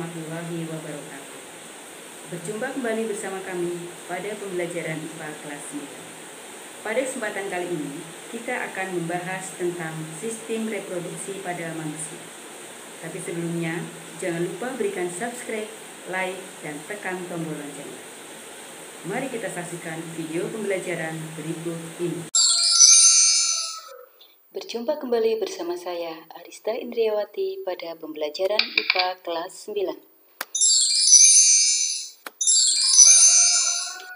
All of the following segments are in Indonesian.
warahmatullahi wabarakatuh. Berjumpa kembali bersama kami pada pembelajaran IPA kelas 9. Pada kesempatan kali ini, kita akan membahas tentang sistem reproduksi pada manusia. Tapi sebelumnya, jangan lupa berikan subscribe, like, dan tekan tombol loncengnya. Mari kita saksikan video pembelajaran berikut ini. Berjumpa kembali bersama saya, Arista Indriawati, pada pembelajaran IPA kelas 9.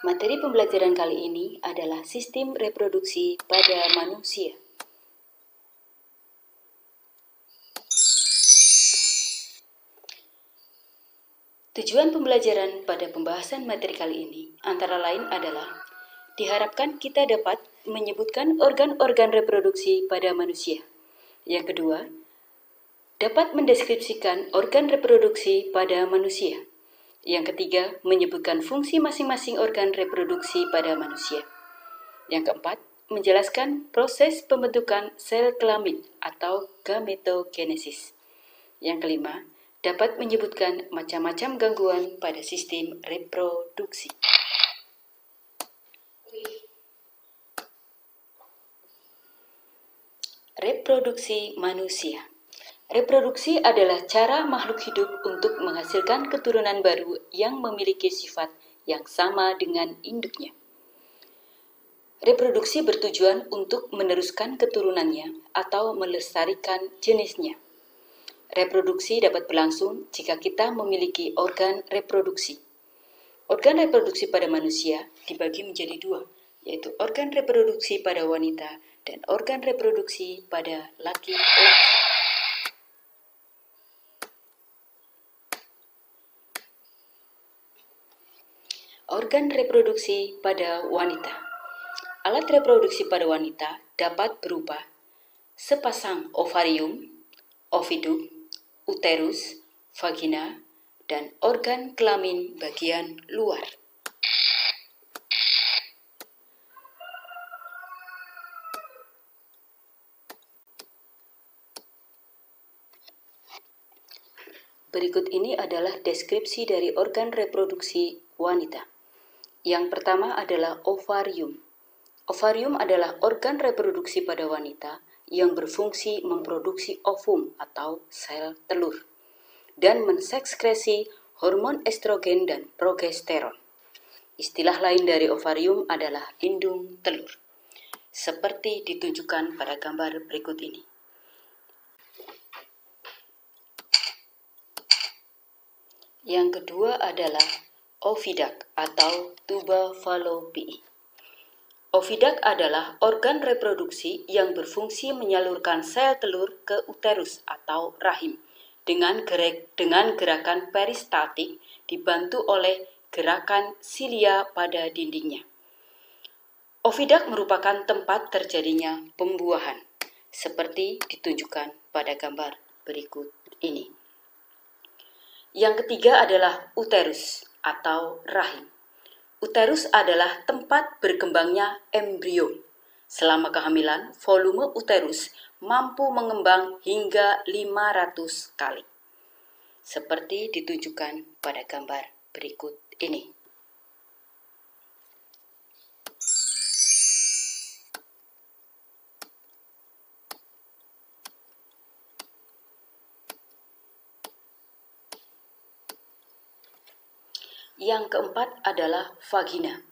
Materi pembelajaran kali ini adalah sistem reproduksi pada manusia. Tujuan pembelajaran pada pembahasan materi kali ini antara lain adalah diharapkan kita dapat menyebutkan organ-organ reproduksi pada manusia. Yang kedua, dapat mendeskripsikan organ reproduksi pada manusia. Yang ketiga, menyebutkan fungsi masing-masing organ reproduksi pada manusia. Yang keempat, menjelaskan proses pembentukan sel kelamin atau gametogenesis. Yang kelima, dapat menyebutkan macam-macam gangguan pada sistem reproduksi. Reproduksi manusia. Reproduksi adalah cara makhluk hidup untuk menghasilkan keturunan baru yang memiliki sifat yang sama dengan induknya. Reproduksi bertujuan untuk meneruskan keturunannya atau melestarikan jenisnya. Reproduksi dapat berlangsung jika kita memiliki organ reproduksi. Organ reproduksi pada manusia dibagi menjadi dua, yaitu organ reproduksi pada wanita dan organ reproduksi pada laki-laki. Organ reproduksi pada wanita. Alat reproduksi pada wanita dapat berupa sepasang ovarium, oviduk, uterus, vagina, dan organ kelamin bagian luar. Berikut ini adalah deskripsi dari organ reproduksi wanita. Yang pertama adalah ovarium. Ovarium adalah organ reproduksi pada wanita yang berfungsi memproduksi ovum atau sel telur dan mensekresi hormon estrogen dan progesteron. Istilah lain dari ovarium adalah indung telur, seperti ditunjukkan pada gambar berikut ini. Yang kedua adalah oviduct atau tuba fallopiae. Oviduct adalah organ reproduksi yang berfungsi menyalurkan sel telur ke uterus atau rahim dengan gerakan peristaltik dibantu oleh gerakan silia pada dindingnya. Oviduct merupakan tempat terjadinya pembuahan, seperti ditunjukkan pada gambar berikut ini. Yang ketiga adalah uterus atau rahim. Uterus adalah tempat berkembangnya embrio. Selama kehamilan, volume uterus mampu mengembang hingga 500 kali. Seperti ditunjukkan pada gambar berikut ini. Yang keempat adalah vagina.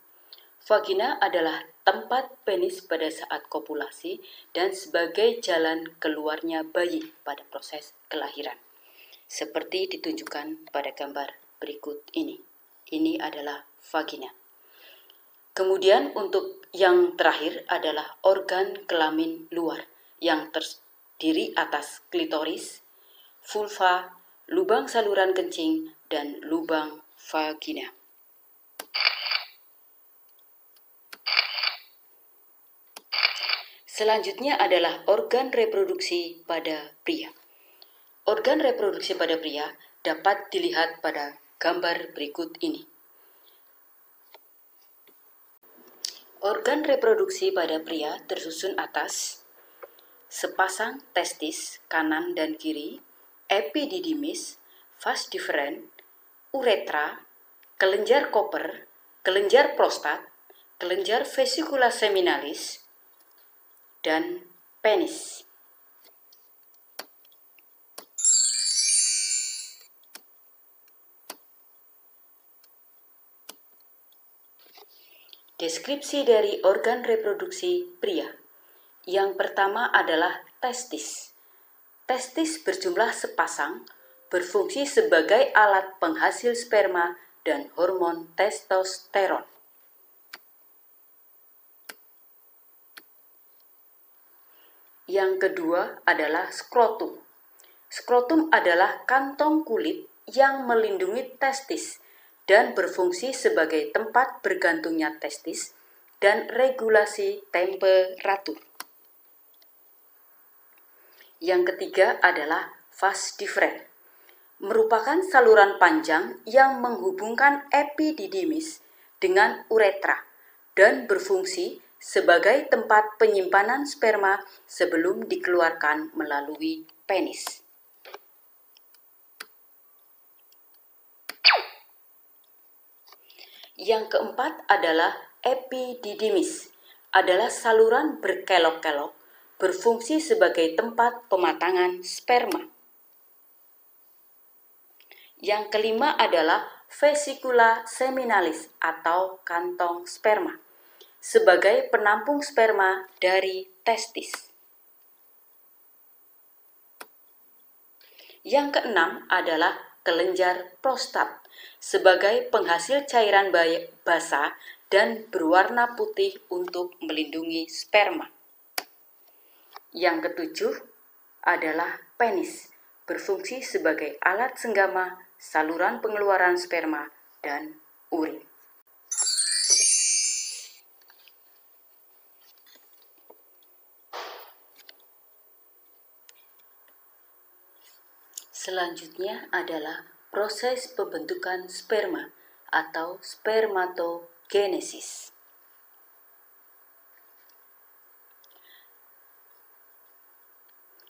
Vagina adalah tempat penis pada saat kopulasi dan sebagai jalan keluarnya bayi pada proses kelahiran. Seperti ditunjukkan pada gambar berikut ini. Ini adalah vagina. Kemudian untuk yang terakhir adalah organ kelamin luar yang terdiri atas klitoris, vulva, lubang saluran kencing, dan lubang vagina. Selanjutnya adalah organ reproduksi pada pria. Organ reproduksi pada pria dapat dilihat pada gambar berikut ini. Organ reproduksi pada pria tersusun atas sepasang testis kanan dan kiri, epididymis, vas deferens, uretra, kelenjar koper, kelenjar prostat, kelenjar vesicula seminalis, dan penis. Deskripsi dari organ reproduksi pria. Yang pertama adalah testis. Testis berjumlah sepasang, berfungsi sebagai alat penghasil sperma dan hormon testosteron. Yang kedua adalah skrotum. Skrotum adalah kantong kulit yang melindungi testis dan berfungsi sebagai tempat bergantungnya testis dan regulasi temperatur. Yang ketiga adalah vas deferens, merupakan saluran panjang yang menghubungkan epididymis dengan uretra dan berfungsi sebagai tempat penyimpanan sperma sebelum dikeluarkan melalui penis. Yang keempat adalah epididymis, adalah saluran berkelok-kelok, berfungsi sebagai tempat pematangan sperma. Yang kelima adalah vesicula seminalis atau kantong sperma, sebagai penampung sperma dari testis. Yang keenam adalah kelenjar prostat, sebagai penghasil cairan basah dan berwarna putih untuk melindungi sperma. Yang ketujuh adalah penis, berfungsi sebagai alat senggama saluran pengeluaran sperma dan urin. Selanjutnya adalah proses pembentukan sperma atau spermatogenesis.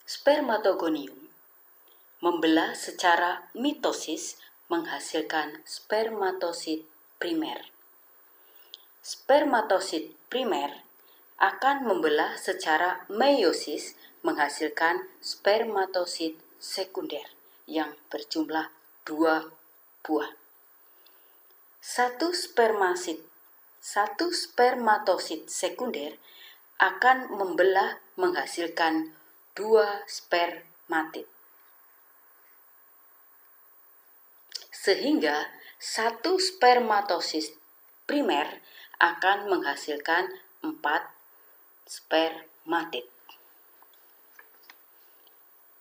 Spermatogonium membelah secara mitosis menghasilkan spermatosit primer. Spermatosit primer akan membelah secara meiosis menghasilkan spermatosit sekunder yang berjumlah 2 buah. Satu spermatosit sekunder akan membelah menghasilkan 2 spermatid. Sehingga satu spermatosit primer akan menghasilkan 4 spermatid.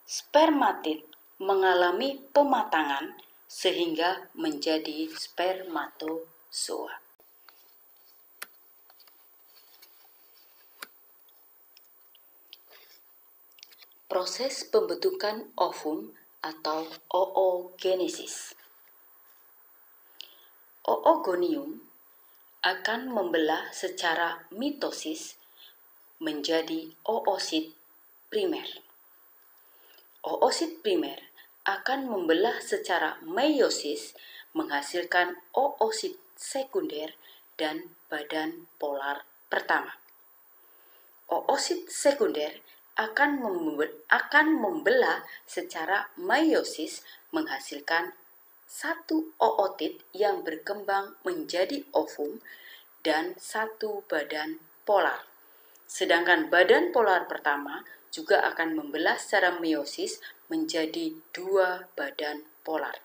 Spermatid mengalami pematangan sehingga menjadi spermatozoa. Proses pembentukan ovum atau oogenesis. Oogonium akan membelah secara mitosis menjadi oosit primer. Oosit primer akan membelah secara meiosis menghasilkan oosit sekunder dan badan polar pertama. Oosit sekunder akan membelah secara meiosis menghasilkan satu ootit yang berkembang menjadi ovum dan satu badan polar. Sedangkan badan polar pertama juga akan membelah secara meiosis menjadi 2 badan polar.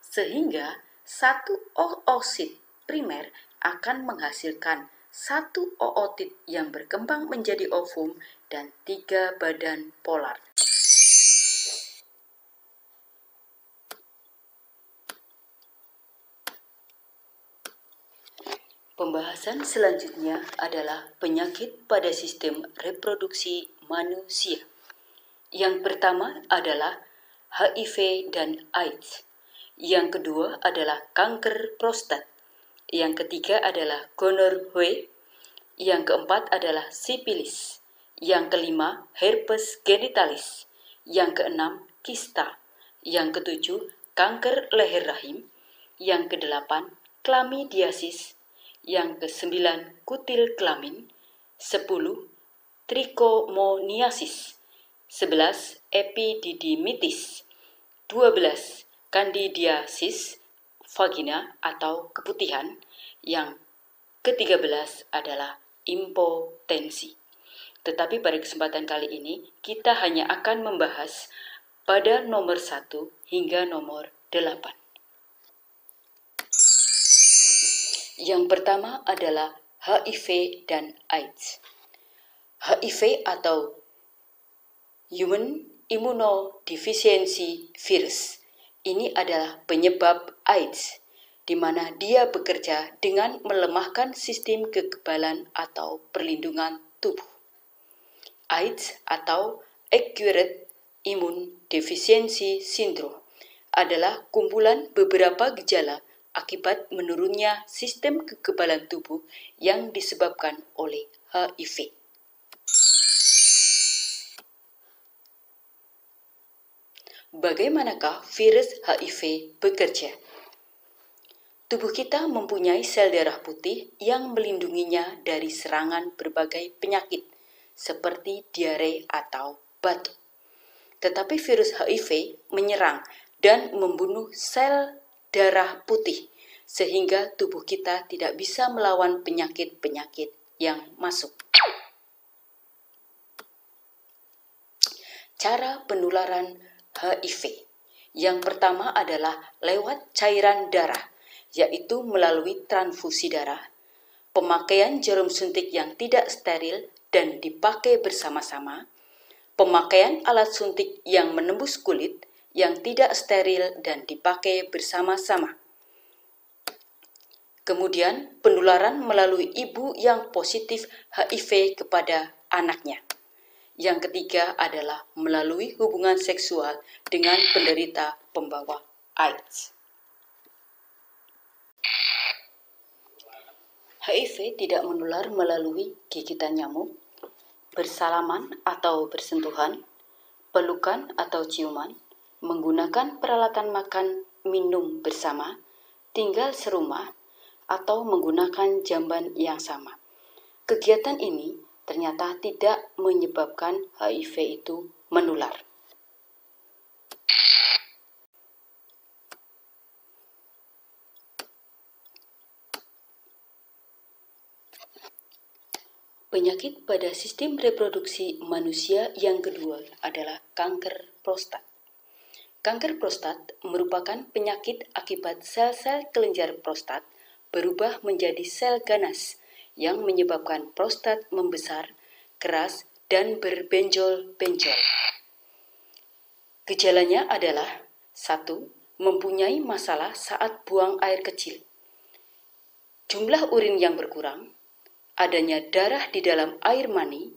Sehingga satu oosit primer akan menghasilkan satu ootit yang berkembang menjadi ovum dan 3 badan polar. Pembahasan selanjutnya adalah penyakit pada sistem reproduksi manusia. Yang pertama adalah HIV dan AIDS. Yang kedua adalah kanker prostat. Yang ketiga adalah gonorrhea. Yang keempat adalah sipilis. Yang kelima herpes genitalis. Yang keenam kista. Yang ketujuh kanker leher rahim, yang ke-8 klamidiasis, yang ke-9 kutil kelamin, 10 trichomoniasis, 11 epididymitis, 12 candidiasis vagina atau keputihan, yang ke-13 adalah impotensi. Tetapi pada kesempatan kali ini kita hanya akan membahas pada nomor 1 hingga nomor 8. Yang pertama adalah HIV dan AIDS. HIV atau Human Immunodeficiency Virus ini adalah penyebab AIDS, di mana dia bekerja dengan melemahkan sistem kekebalan atau perlindungan tubuh. AIDS atau Acquired Immune Deficiency Syndrome adalah kumpulan beberapa gejala akibat menurunnya sistem kekebalan tubuh yang disebabkan oleh HIV. Bagaimanakah virus HIV bekerja? Tubuh kita mempunyai sel darah putih yang melindunginya dari serangan berbagai penyakit, seperti diare atau batuk. Tetapi virus HIV menyerang dan membunuh sel darah putih, sehingga tubuh kita tidak bisa melawan penyakit-penyakit yang masuk. Cara penularan HIV. Yang pertama adalah lewat cairan darah, yaitu melalui transfusi darah, pemakaian jarum suntik yang tidak steril dan dipakai bersama-sama, pemakaian alat suntik yang menembus kulit yang tidak steril dan dipakai bersama-sama. Kemudian penularan melalui ibu yang positif HIV kepada anaknya. Yang ketiga adalah melalui hubungan seksual dengan penderita pembawa AIDS. HIV tidak menular melalui gigitan nyamuk, bersalaman atau bersentuhan, pelukan atau ciuman, menggunakan peralatan makan minum bersama, tinggal serumah, atau menggunakan jamban yang sama. Kegiatan ini ternyata tidak menyebabkan HIV itu menular. Penyakit pada sistem reproduksi manusia yang kedua adalah kanker prostat. Kanker prostat merupakan penyakit akibat sel-sel kelenjar prostat berubah menjadi sel ganas yang menyebabkan prostat membesar, keras, dan berbenjol-benjol. Gejalanya adalah 1. Mempunyai masalah saat buang air kecil, jumlah urin yang berkurang, adanya darah di dalam air mani,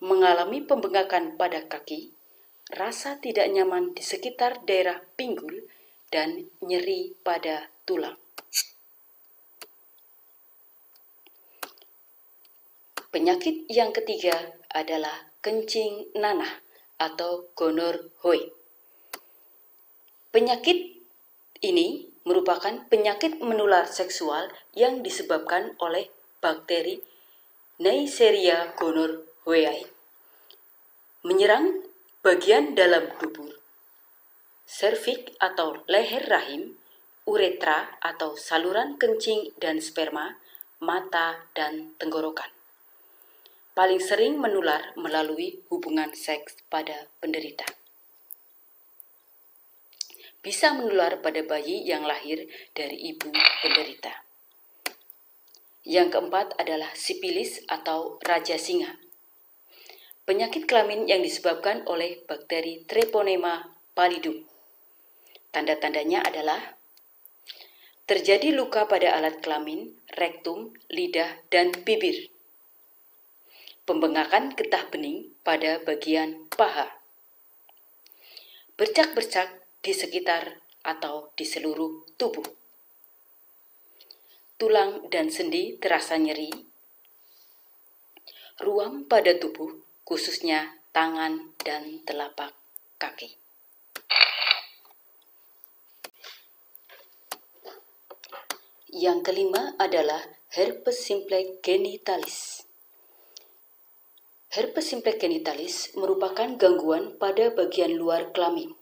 mengalami pembengkakan pada kaki, rasa tidak nyaman di sekitar daerah pinggul, dan nyeri pada tulang. Penyakit yang ketiga adalah kencing nanah atau gonorrhea. Penyakit ini merupakan penyakit menular seksual yang disebabkan oleh bakteri Neisseria gonorrhoeae. Menyerang bagian dalam dubur, serviks atau leher rahim, uretra atau saluran kencing dan sperma, mata, dan tenggorokan. Paling sering menular melalui hubungan seks pada penderita. Bisa menular pada bayi yang lahir dari ibu penderita. Yang keempat adalah sipilis atau raja singa. Penyakit kelamin yang disebabkan oleh bakteri Treponema pallidum. Tanda-tandanya adalah terjadi luka pada alat kelamin, rektum, lidah, dan bibir. Pembengkakan getah bening pada bagian paha. Bercak-bercak di sekitar atau di seluruh tubuh. Tulang dan sendi terasa nyeri. Ruam pada tubuh, khususnya tangan dan telapak kaki. Yang kelima adalah herpes simplex genitalis. Herpes simplex genitalis merupakan gangguan pada bagian luar kelamin,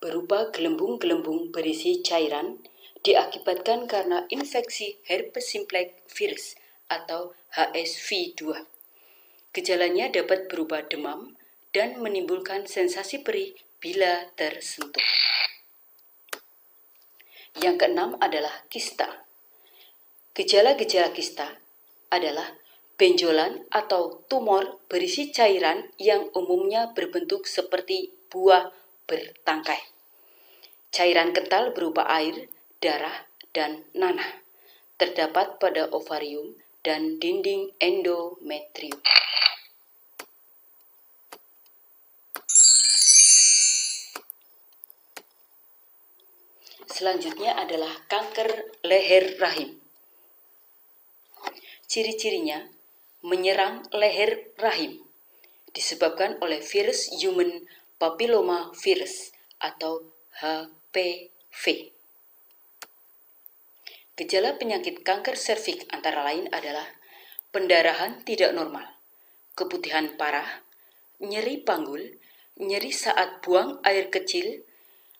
berupa gelembung-gelembung berisi cairan diakibatkan karena infeksi herpes simplex virus atau HSV-2. Gejalanya dapat berupa demam dan menimbulkan sensasi perih bila tersentuh. Yang keenam adalah kista. Gejala-gejala kista adalah benjolan atau tumor berisi cairan yang umumnya berbentuk seperti buah bertangkai. Cairan kental berupa air, darah, dan nanah terdapat pada ovarium dan dinding endometrium. Selanjutnya adalah kanker leher rahim. Ciri-cirinya menyerang leher rahim, disebabkan oleh virus human papilloma virus atau HPV. Gejala penyakit kanker serviks antara lain adalah pendarahan tidak normal, keputihan parah, nyeri panggul, nyeri saat buang air kecil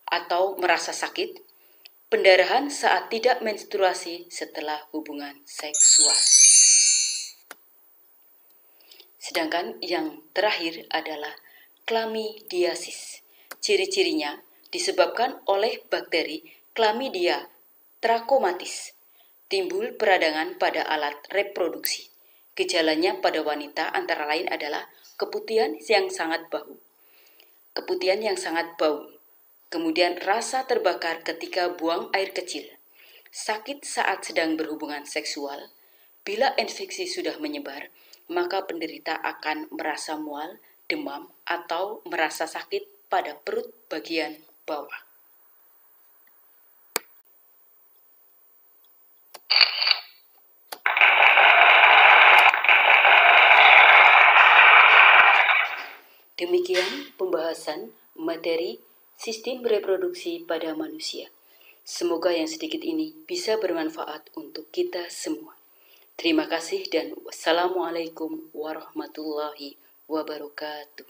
atau merasa sakit, pendarahan saat tidak menstruasi setelah hubungan seksual. Sedangkan yang terakhir adalah chlamydiasis. Ciri-cirinya disebabkan oleh bakteri Chlamydia trachomatis, timbul peradangan pada alat reproduksi. Gejalanya pada wanita antara lain adalah keputihan yang sangat bau, kemudian rasa terbakar ketika buang air kecil, sakit saat sedang berhubungan seksual. Bila infeksi sudah menyebar, maka penderita akan merasa mual, demam, atau merasa sakit pada perut bagian bawah. Demikian pembahasan materi sistem reproduksi pada manusia. Semoga yang sedikit ini bisa bermanfaat untuk kita semua. Terima kasih dan wassalamualaikum warahmatullahi wabarakatuh.